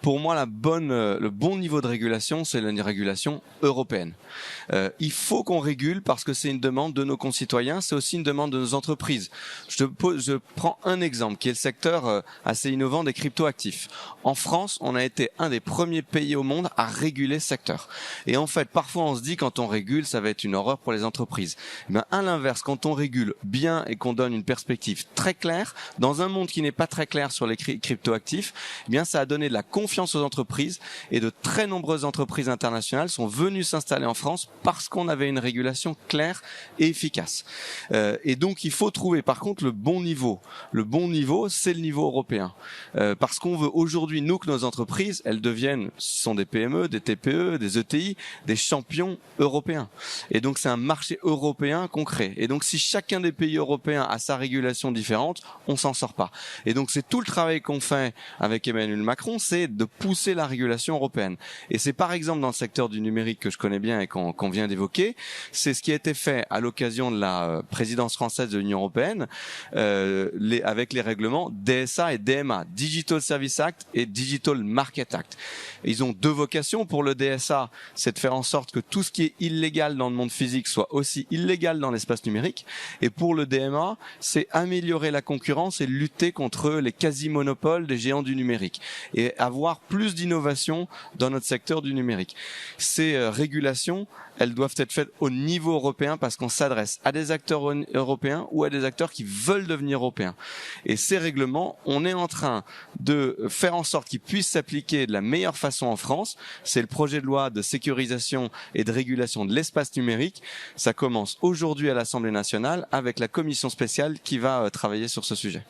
Pour moi, le bon niveau de régulation, c'est la régulation européenne. Il faut qu'on régule parce que c'est une demande de nos concitoyens, c'est aussi une demande de nos entreprises. Je prends un exemple qui est le secteur assez innovant des cryptoactifs. En France, on a été un des premiers pays au monde à réguler ce secteur. Et en fait, parfois on se dit quand on régule, ça va être une horreur pour les entreprises. Mais à l'inverse, quand on régule bien et qu'on donne une perspective très claire, dans un monde qui n'est pas très clair sur les cryptoactifs, eh bien ça a donné de la confiance aux entreprises et de très nombreuses entreprises internationales sont venues s'installer en France parce qu'on avait une régulation claire et efficace. Et donc il faut trouver par contre le bon niveau. Le bon niveau, c'est le niveau européen. Parce qu'on veut aujourd'hui, nous, que nos entreprises, elles deviennent, ce sont des PME, des TPE, des ETI, des champions européens. Et donc c'est un marché européen concret. Et donc si chacun des pays européens a sa régulation différente, on s'en sort pas. Et donc c'est tout le travail qu'on fait avec Emmanuel Macron, c'est de pousser la régulation européenne. Et c'est par exemple dans le secteur du numérique que je connais bien et qu'on vient d'évoquer, c'est ce qui a été fait à l'occasion de la présidence française de l'Union européenne, avec les règlements DSA et DMA, Digital Service Act et Digital Market Act. Ils ont deux vocations. Pour le DSA, c'est de faire en sorte que tout ce qui est illégal dans le monde physique soit aussi illégal dans l'espace numérique. Et pour le DMA, c'est améliorer la concurrence et lutter contre les quasi-monopoles des géants du numérique et avoir plus d'innovation dans notre secteur du numérique. Ces régulations, elles doivent être faites au niveau européen parce qu'on s'adresse à des acteurs européens ou à des acteurs qui veulent devenir européens. Et ces règlements, on est en train de faire en sorte qu'ils puissent s'appliquer de la meilleure façon en France. C'est le projet de loi de sécurisation et de régulation de l'espace numérique. Ça commence aujourd'hui à l'Assemblée nationale avec la commission spéciale qui va travailler sur ce sujet.